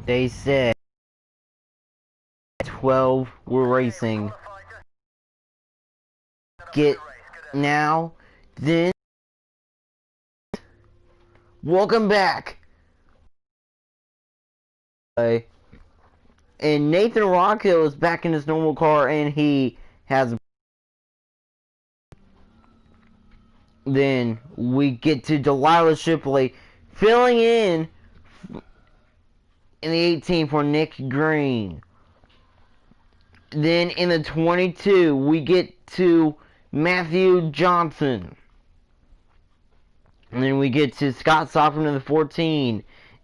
They said 12 were racing. Get now, then. Welcome back. And Nathan Rockhill is back in his normal car, and he has. Then we get to Delilah Shipley filling in the 18 for Nick Green. Then in the 22, we get to Matthew Johnson. And then we get to Scott Sofferman in the 14.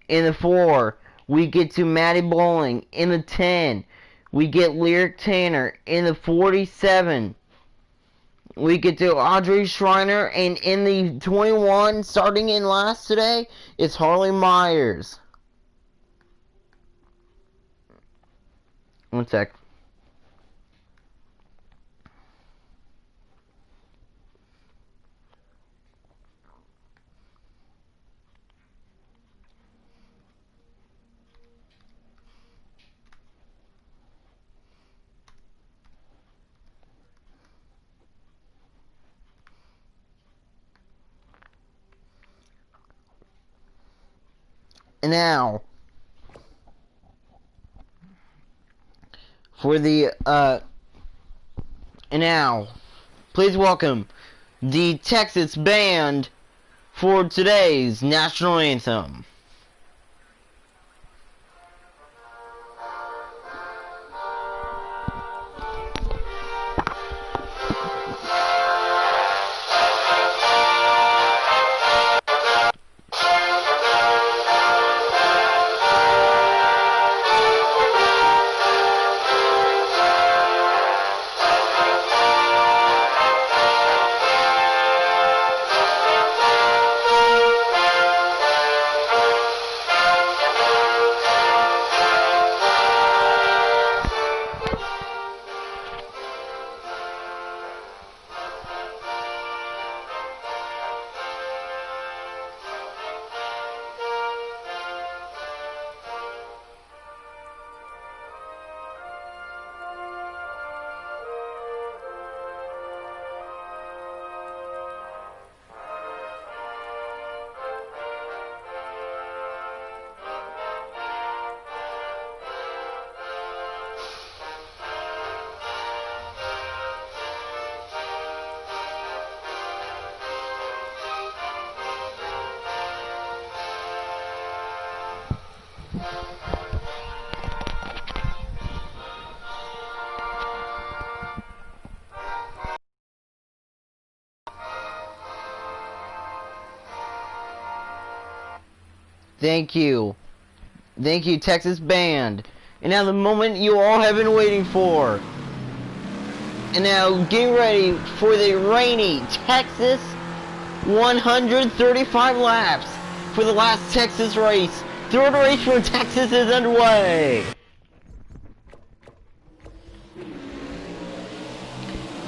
In the 4, we get to Matty Bowling. In the 10, we get Lyric Tanner. In the 47, we get to Audrey Schreiner. And in the 21, starting in last today, it's Harley Myers. One sec. And now, for the, and now, please welcome the Texas band for today's national anthem. Thank you. Thank you, Texas band. And now the moment you all have been waiting for. And now getting ready for the rainy Texas 135 laps for the last Texas race. Third race for Texas is underway.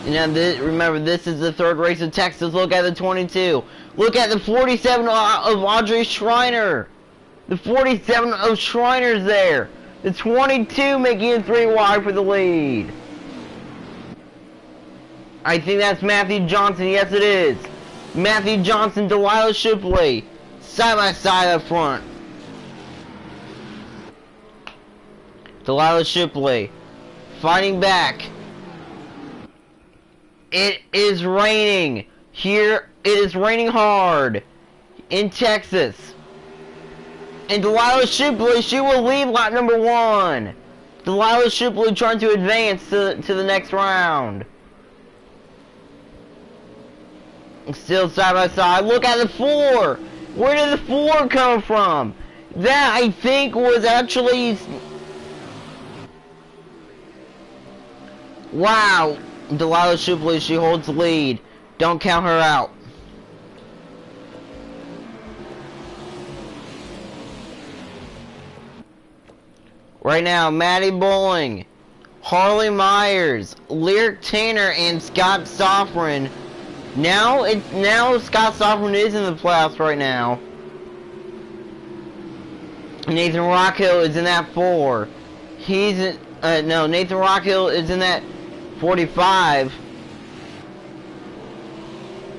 And now remember, this is the third race of Texas. Look at the 22. Look at the 47 of Audrey Schreiner. The 47 of Schreiner's there. The 22 making it 3 wide for the lead. I think that's Matthew Johnson. Yes, it is. Matthew Johnson, Delilah Shipley. Side by side up front. Delilah Shipley. Fighting back. It is raining. Here, it is raining hard. In Texas. And Delilah Shipley, she will lead lap number 1. Delilah Shipley trying to advance to the next round. Still side by side. Look at the 4. Where did the 4 come from? That, I think, was actually... Wow. Delilah Shipley, she holds the lead. Don't count her out. Right now, Matty Bowling, Harley Myers, Lyric Tanner, and Scott Sofferman. Now Scott Sofferman is in the playoffs right now. Nathan Rockhill is in that 4. He's in, no, Nathan Rockhill is in that 45.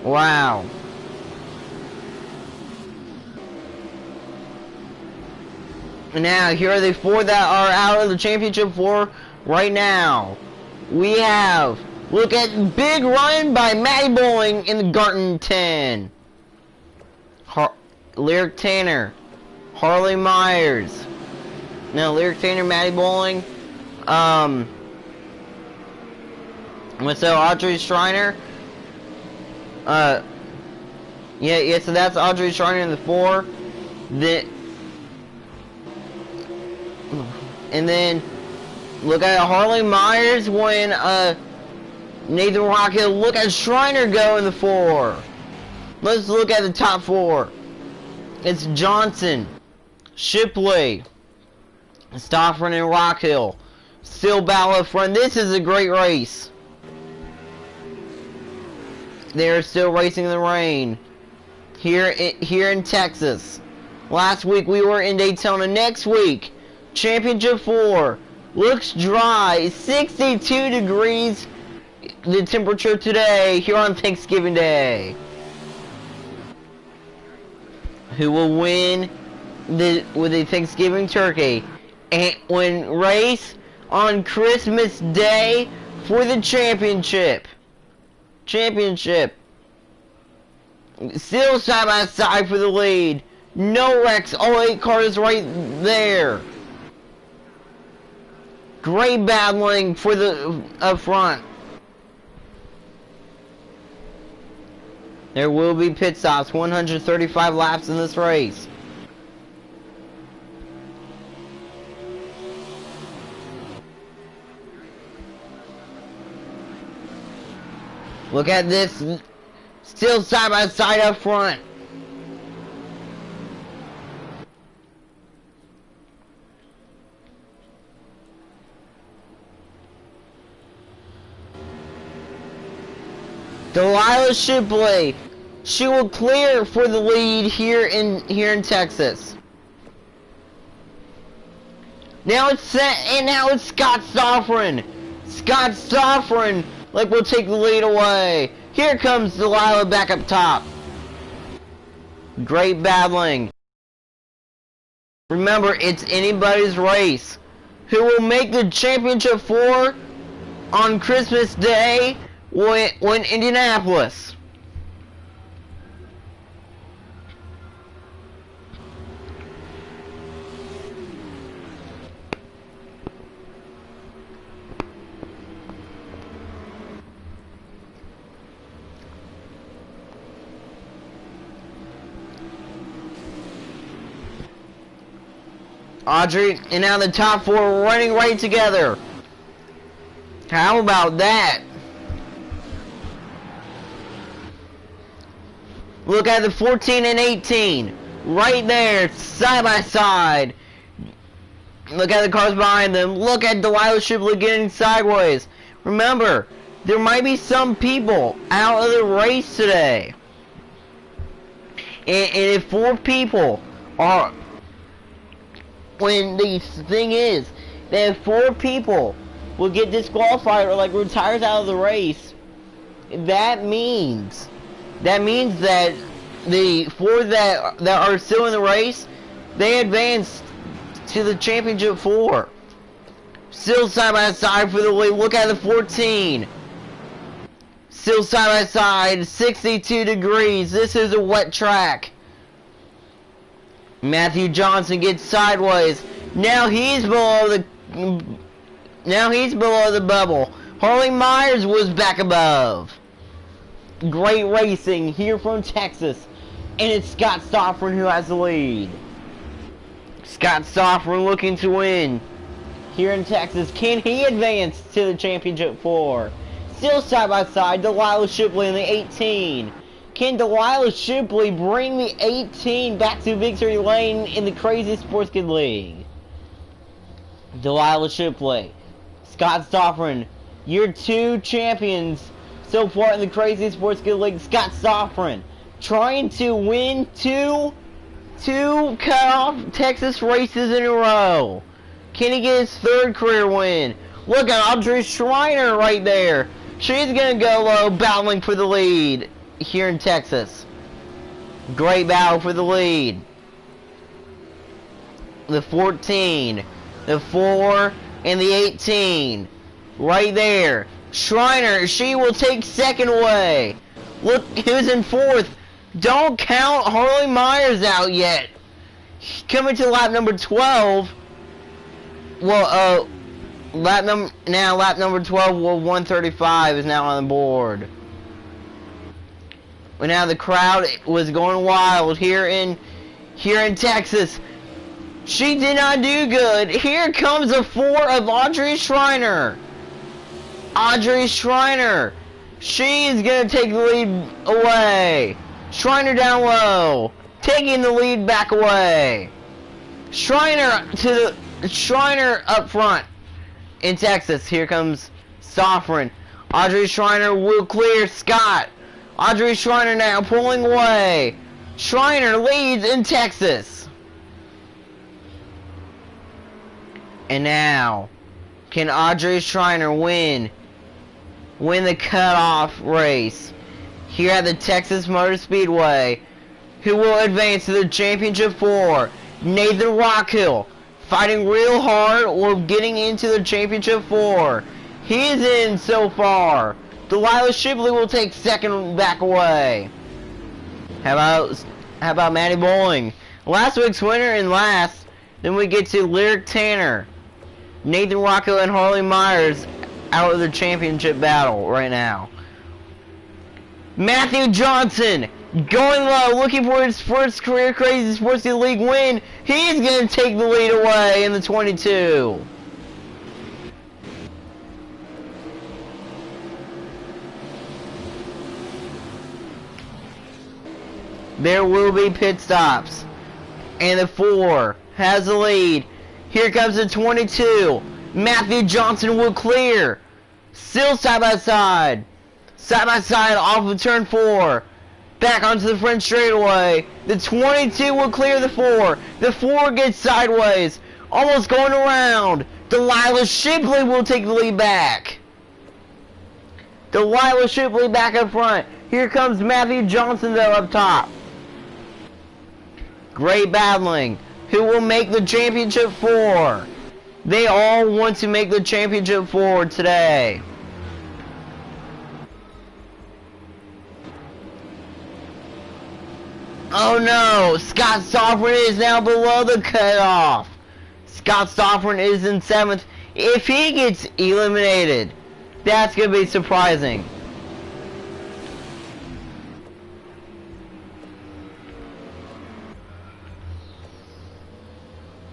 Wow. Now, here are the 4 that are out of the championship 4 right now. We have, look at big run by Matty Bowling in the Garton 10. Lyric Tanner, Harley Myers. Now, Lyric Tanner, Matty Bowling. What's that, Audrey Schreiner? Yeah, so that's Audrey Schreiner in the 4. And then, look at Harley Myers when, Nathan Rockhill. Look at Schreiner go in the 4. Let's look at the top 4. It's Johnson, Shipley, Stoffren, and Rockhill. Still battle up front. This is a great race. They're still racing in the rain. Here in Texas. Last week we were in Daytona. Next week, Championship 4. Looks dry. 62 degrees the temperature today here on Thanksgiving Day. Who will win with the Thanksgiving turkey? And when race on Christmas Day for the championship. Still side by side for the lead. No wrecks. All 8 cars right there. Great battling for the up front. There will be pit stops. 135 laps in this race. Look at this. Still side by side up front. Delilah Shipley. She will clear for the lead here in Texas. Now it's set, and now it's Scott Stoffren. Scott Stoffren, like, will take the lead away. Here comes Delilah back up top. Great battling. Remember, it's anybody's race. Who will make the championship 4 on Christmas Day when Indianapolis. Audrey, and now the top 4 running right together. How about that? Look at the 14 and 18. Right there, side by side. Look at the cars behind them. Look at Delilah Shipley getting sideways. Remember, there might be some people out of the race today. And if 4 people are... When the thing is, that if 4 people will get disqualified or like retires out of the race, that means that the 4 that are still in the race, they advance to the championship 4. Still side by side for the lead. Look at the 14. Still side by side, 62 degrees. This is a wet track. Matthew Johnson gets sideways. Now he's below the bubble. Harley Myers was back above. Great racing here from Texas. And it's Scott Stoffren who has the lead. Scott Stoffren looking to win here in Texas. Can he advance to the championship 4? Still side by side, Delilah Shipley in the 18. Can Delilah Shipley bring the 18 back to victory lane in the Crazy Sports Kid League? Delilah Shipley, Scott Stoffren, your 2 champions so far in the Crazy Sports Kid League. Scott Stoffren trying to win 2 2 cutoff Texas races in a row. Can he get his 3rd career win? Look at Audrey Schreiner right there. She's gonna go low, battling for the lead here in Texas. Great battle for the lead. The 14, the 4, and the 18. Right there. Schreiner, she will take 2nd away. Look who's in 4th. Don't count Harley Myers out yet. Coming to lap number 12. Well, lap number 12, well, 135 is now on the board. But now the crowd was going wild here in Texas. She did not do good. Here comes a 4 of Audrey Schreiner. Audrey Schreiner. She is going to take the lead away. Schreiner down low. Taking the lead back away. Schreiner up front in Texas. Here comes Sofrin. Audrey Schreiner will clear Scott. Audrey Schreiner now pulling away. Schreiner leads in Texas. And now, can Audrey Schreiner win the cutoff race here at the Texas Motor Speedway? Who will advance to the Championship 4? Nathan Rockhill fighting real hard or getting into the Championship 4. He's in so far. Delilah Shipley will take 2nd back away. How about Maddie Bowling? Last week's winner and last. Then we get to Lyric Tanner. Nathan Rocco and Harley Myers out of the championship battle right now. Matthew Johnson going low, looking for his first career Crazy Sports League win. He's going to take the lead away in the 22. There will be pit stops. And the 4 has the lead. Here comes the 22. Matthew Johnson will clear. Still side by side. Side by side off of turn 4. Back onto the French straightaway. The 22 will clear the 4. The 4 gets sideways. Almost going around. Delilah Shipley will take the lead back. Delilah Shipley back up front. Here comes Matthew Johnson though up top. Great battling. Who will make the championship 4? They all want to make the championship 4 today. Oh no! Scott Sofrin is now below the cutoff. Scott Sofrin is in 7th. If he gets eliminated, that's going to be surprising.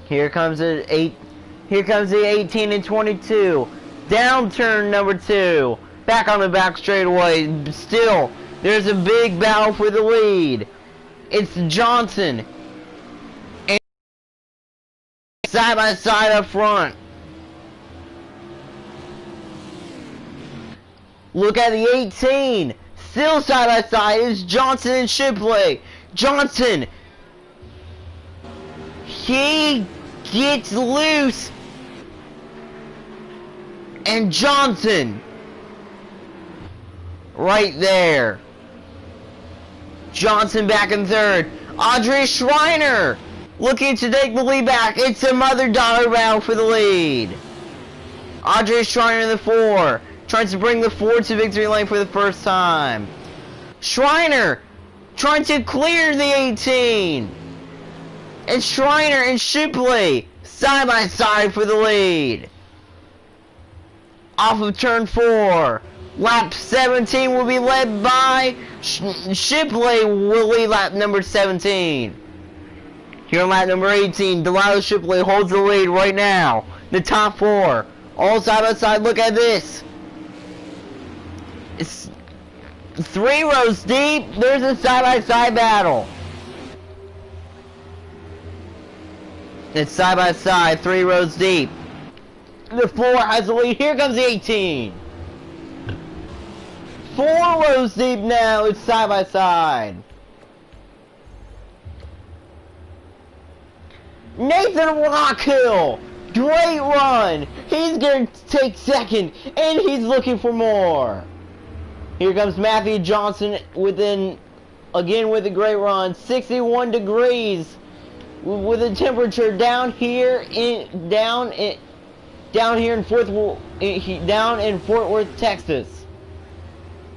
Here comes the 18 and 22. Down turn number 2. Back on the back straightaway. Still, there's a big battle for the lead. It's Johnson. And side by side up front. Look at the 18. Still side by side is Johnson and Shipley. Johnson. He gets loose. And Johnson. Right there. Johnson back in 3rd. Audrey Schreiner looking to take the lead back. It's a mother-daughter battle for the lead. Audrey Schreiner in the 4. Trying to bring the 4 to victory lane for the first time. Schreiner trying to clear the 18. And Schreiner and Shipley side by side for the lead. Off of turn 4. Lap 17 will be led by Shipley will lead lap number 17. Here on lap number 18, Delilah Shipley holds the lead right now. The top 4. All side by side. Look at this. It's 3 rows deep. There's a side by side battle. It's side by side, 3 rows deep. The 4 has the lead. Here comes the 18. 4 rows deep now. It's side by side. Nathan Rockhill! Great run! He's going to take second, and he's looking for more. Here comes Matthew Johnson again with a great run. 61 degrees with the temperature down here in Fort Worth, Texas.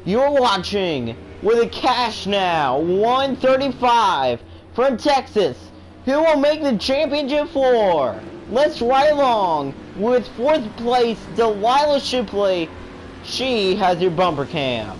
You're watching with a cash now 135 from Texas. Who will make the championship floor? Let's ride along with 4th place Delilah Shipley. She has your bumper cam.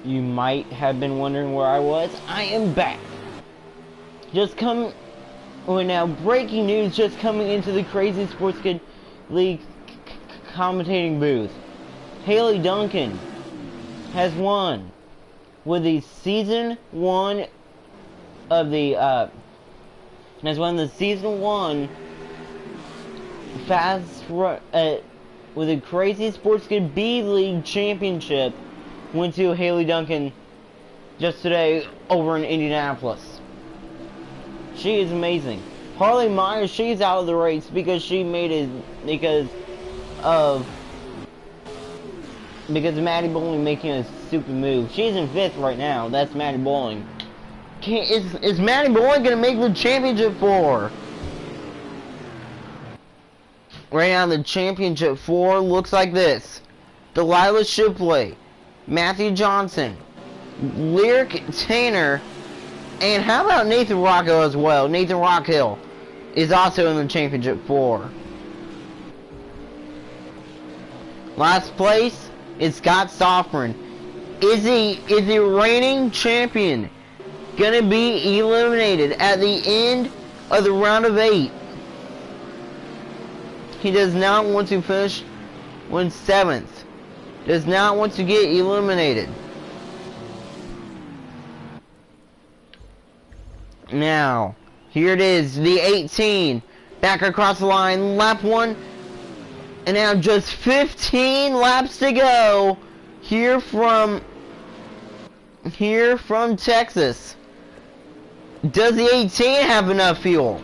you might have been wondering where I was. I am back. Now breaking news just coming into the Crazy Sports Kid League commentating booth. Haley Duncan has won with the season 1 of the has won the season 1 with the Crazy Sports Kid B League Championship. Went to Haley Duncan just today over in Indianapolis. She is amazing. Harley Myers, she's out of the race because she made it because Maddie Bowling making a stupid move. She's in 5th right now. That's Maddie Bowling. Is Maddie Bowling gonna make the championship 4? Right now, the championship 4 looks like this: Delilah Shipley, Matthew Johnson, Lyric Tanner, and how about Nathan Rockhill as well? Nathan Rockhill is also in the championship 4. Last place is Scott Soffren. Is the reigning champion gonna be eliminated at the end of the round of 8? He does not want to finish in 7th. Does not want to get eliminated. Now, here it is, the 18, back across the line, lap 1, and now just 15 laps to go here from Texas. Does the 18 have enough fuel?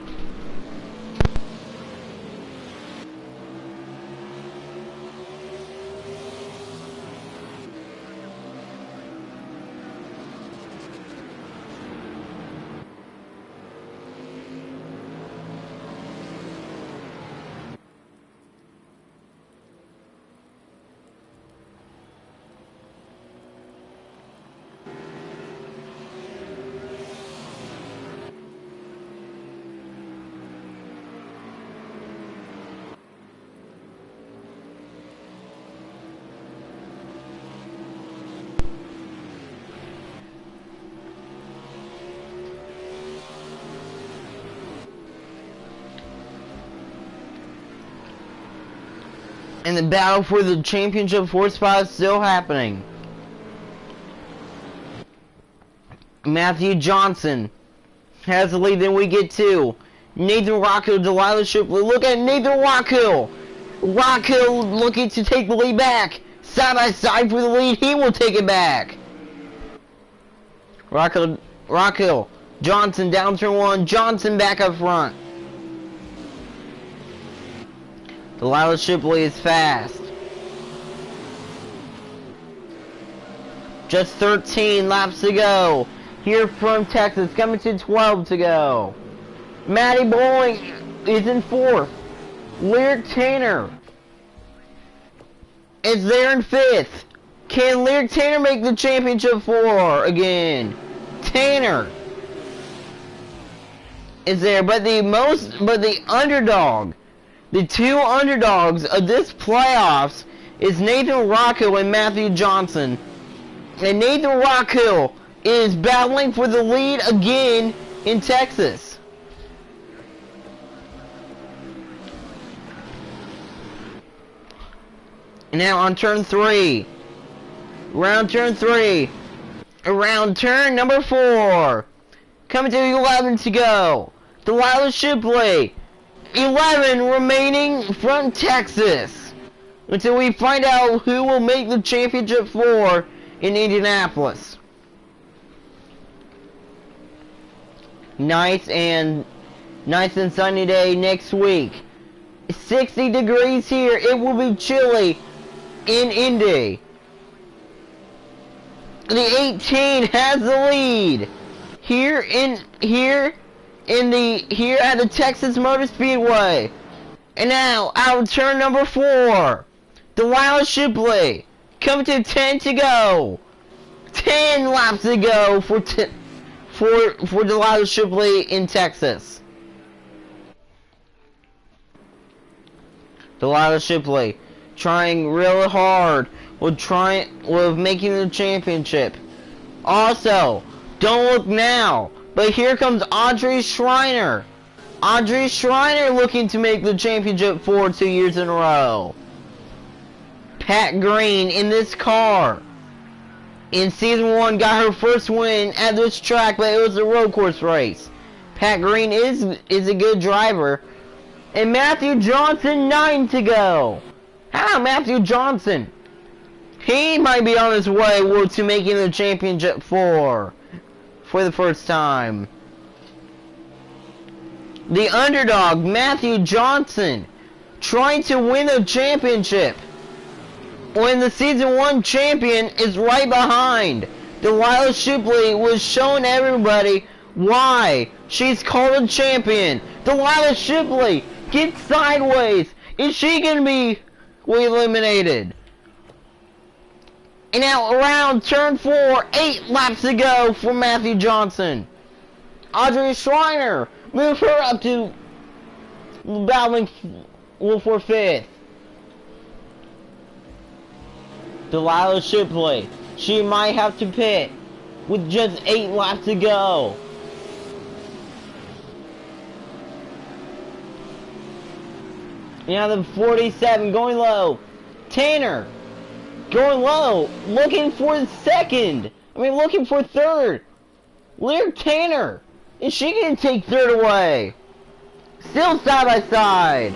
And the battle for the championship 4 spot is still happening. Matthew Johnson has the lead. Then we get to Nathan Rockhill, Delilah Shipley. Look at Nathan Rockhill. Rockhill looking to take the lead back. Side by side for the lead. He will take it back. Rockhill. Johnson down turn 1. Johnson back up front. Delilah Shipley is fast. Just 13 laps to go. Here from Texas, coming to 12 to go. Maddie Bowling is in 4th. Lyric Tanner is there in 5th. Can Lyric Tanner make the championship 4 again? Tanner is there, but the underdog. The 2 underdogs of this playoffs is Nathan Rockhill and Matthew Johnson. And Nathan Rockhill is battling for the lead again in Texas. Now on turn 3. Around turn number 4. Coming to 11 to go. Delilah Shipley. 11 remaining from Texas until we find out who will make the championship 4 in Indianapolis. Nice and sunny day next week. 60 degrees here. It will be chilly in Indy. The 18 has the lead here at the Texas Motor Speedway. And now, out of turn number 4, Delilah Shipley, coming to 10 to go. 10 laps to go for Delilah Shipley in Texas. Delilah Shipley trying really hard with making the championship. Also, don't look now, but here comes Audrey Schreiner. Audrey Schreiner looking to make the championship for 2 years in a row. Pat Green in this car. In season 1 got her first win at this track, but it was a road course race. Pat Green is a good driver. And Matthew Johnson, 9 to go. How Matthew Johnson? He might be on his way to making the championship for the first time. The underdog, Matthew Johnson, trying to win the championship, when the season 1 champion is right behind. Delilah Shipley was showing everybody why she's called a champion. Delilah Shipley gets sideways. Is she going to be eliminated? And now around turn 4, 8 laps to go for Matthew Johnson. Audrey Schreiner moves her up to battling for 5th. Delilah Shipley, she might have to pit with just 8 laps to go. Now the 47 going low. Tanner going low, looking for looking for 3rd. Lyric Tanner, is she going to take 3rd away? Still side by side.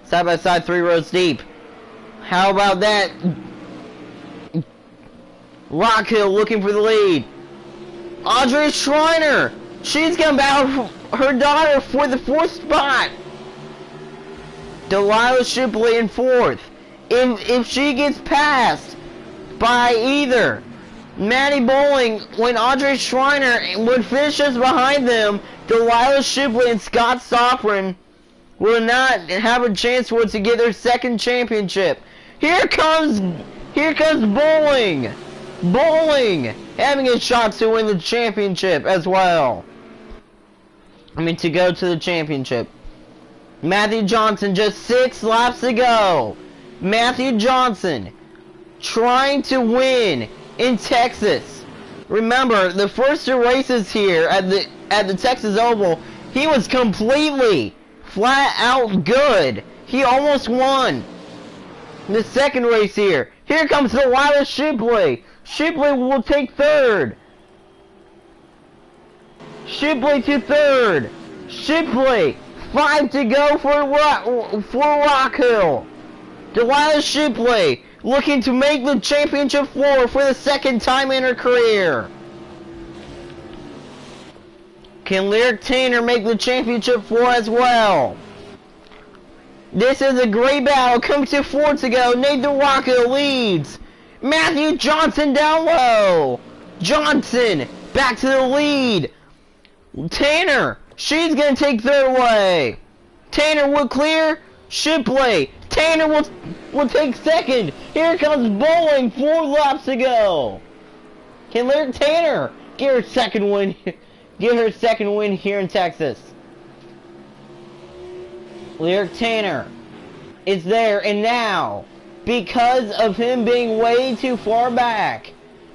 Side by side, 3 rows deep. How about that? Rockhill looking for the lead. Audrey Schreiner, she's going to battle her daughter for the 4th spot. Delilah Shipley in 4th. If she gets passed by either Maddie Bowling, when Audrey Schreiner would finish us behind them, Delilah Shipley and Scott Sofrin will not have a chance to get their 2nd championship. Here comes Bowling. Bowling having a shot to win the championship as well. To go to the championship. Matthew Johnson, just 6 laps to go. Matthew Johnson trying to win in Texas. Remember, the first 2 races here at the Texas Oval, he was completely flat out good. He almost won the 2nd race here. Here comes Delilah Shipley. Shipley will take 3rd. Shipley to 3rd. Shipley, 5 to go for Rockhill. Delilah Shipley looking to make the championship floor for the 2nd time in her career. Can Lyric Tanner make the championship floor as well? This is a great battle. Coming to 4 to go. Nathan Rockhill leads. Matthew Johnson down low. Johnson back to the lead. Tanner, she's going to take 3rd away. Tanner will clear. Shipley. Tanner will take 2nd. Here comes Bowling. 4 laps to go. Can Lyric Tanner get her 2nd win? Get her 2nd win here in Texas. Lyric Tanner is there, and now, because of him being way too far back,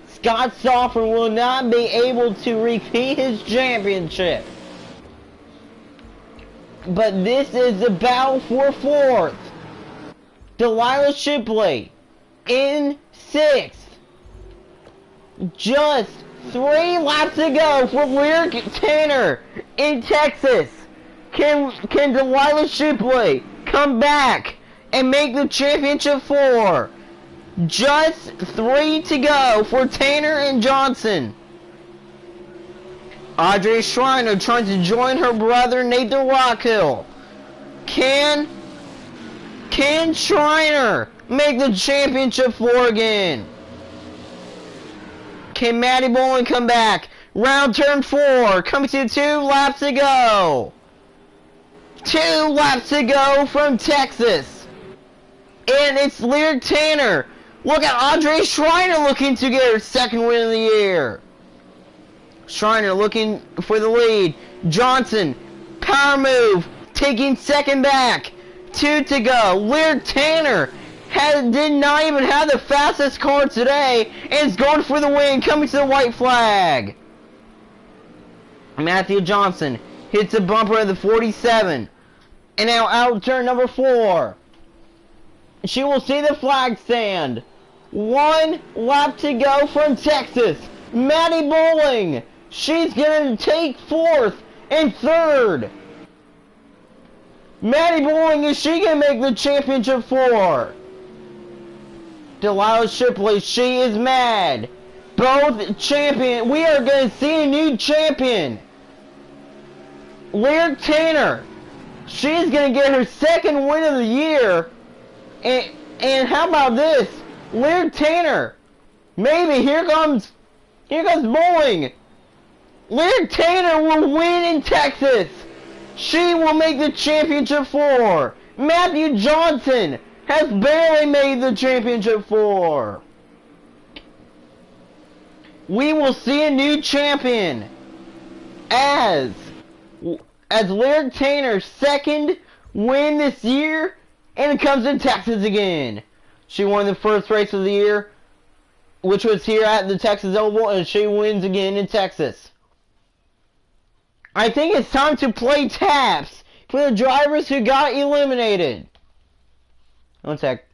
Scott Sofrin will not be able to repeat his championship. But this is the battle for 4th. Delilah Shipley in 6th. Just 3 laps to go for Lyric Tanner in Texas. Can Delilah Shipley come back and make the championship floor? Just 3 to go for Tanner and Johnson. Audrey Schreiner trying to join her brother Nathan Rockhill. Can Schreiner make the championship floor again? Can Maddie Bowling come back? Round turn 4, coming to 2 laps to go. 2 laps to go from Texas. And it's Lyric Tanner. Look at Audrey Schreiner looking to get her 2nd win of the year. Schreiner looking for the lead. Johnson, power move, taking 2nd back. 2 to go. Lyric Tanner did not even have the fastest car today, and is going for the win, coming to the white flag. Matthew Johnson hits a bumper at the 47, and now out turn number 4. She will see the flag stand. 1 lap to go from Texas. Maddie Bowling. She's going to take 4th and 3rd. Maddie Bowling, is she going to make the championship 4? Delilah Shipley, she is mad. Both champion. We are going to see a new champion. Lyric Tanner. She's going to get her 2nd win of the year. And how about this? Lyric Tanner. Maybe here comes Bowling. Lyric Tanner will win in Texas. She will make the championship 4. Matthew Johnson has barely made the championship 4. We will see a new champion as Lyric Tanner's 2nd win this year, and it comes in Texas again. She won the first race of the year, which was here at the Texas Oval, and she wins again in Texas. I think it's time to play taps for the drivers who got eliminated. One sec.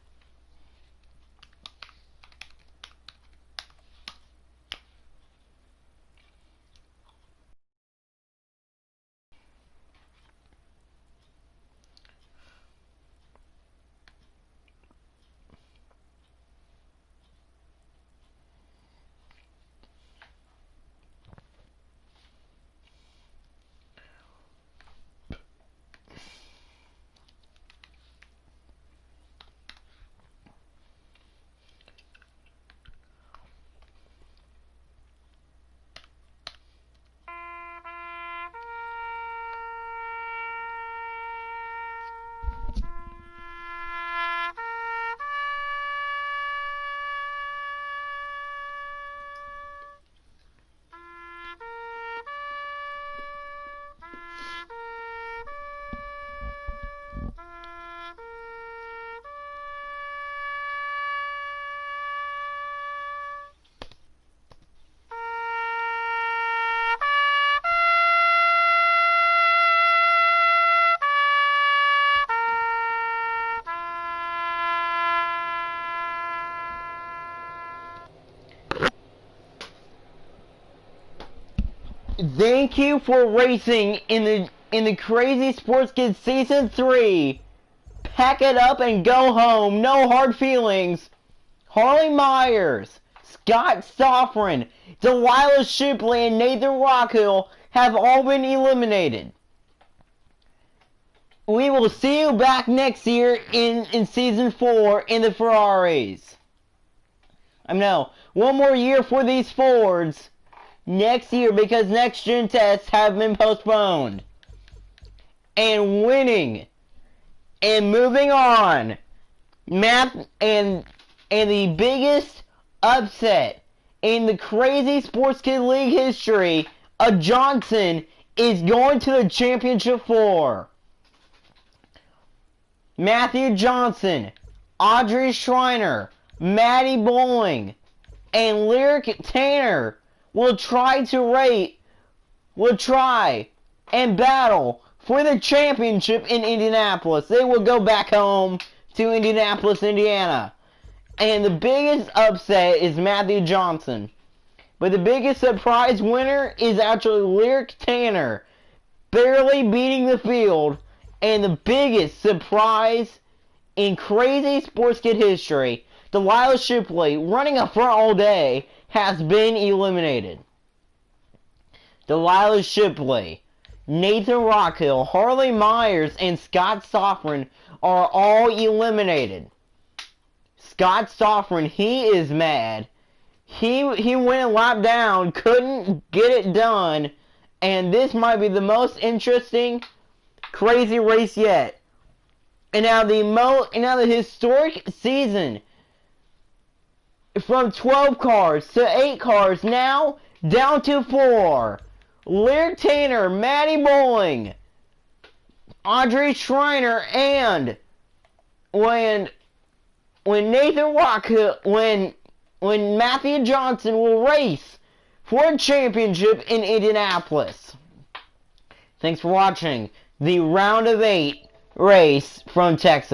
Thank you for racing in the Crazy Sports Kids Season 3. Pack it up and go home. No hard feelings. Harley Myers, Scott Stoffren, Delilah Shipley, and Nathan Rockhill have all been eliminated. We will see you back next year in Season 4 in the Ferraris. No, one more year for these Fords. Next year, because next gen tests have been postponed. And winning and moving on, and the biggest upset in the Crazy Sports Kid League history, a Johnson is going to the championship 4. Matthew Johnson, Audrey Schreiner, Maddie Bowling, and Lyric Tanner will try and battle for the championship in Indianapolis. They will go back home to Indianapolis, Indiana. And the biggest upset is Matthew Johnson. But the biggest surprise winner is actually Lyric Tanner, barely beating the field. And the biggest surprise in Crazy Sports Kid history, Delilah Shipley, running up front all day, has been eliminated. Delilah Shipley, Nathan Rockhill, Harley Myers, and Scott Stoffren are all eliminated. Scott Stoffren, he is mad. He went a lap down, couldn't get it done, and this might be the most interesting crazy race yet. And now the historic season, from 12 cars to 8 cars, now down to 4. Lyric Tanner, Maddie Bowling, Audrey Schreiner, and when Nathan Rockhill, when Matthew Johnson will race for a championship in Indianapolis. Thanks for watching the round of 8 race from Texas.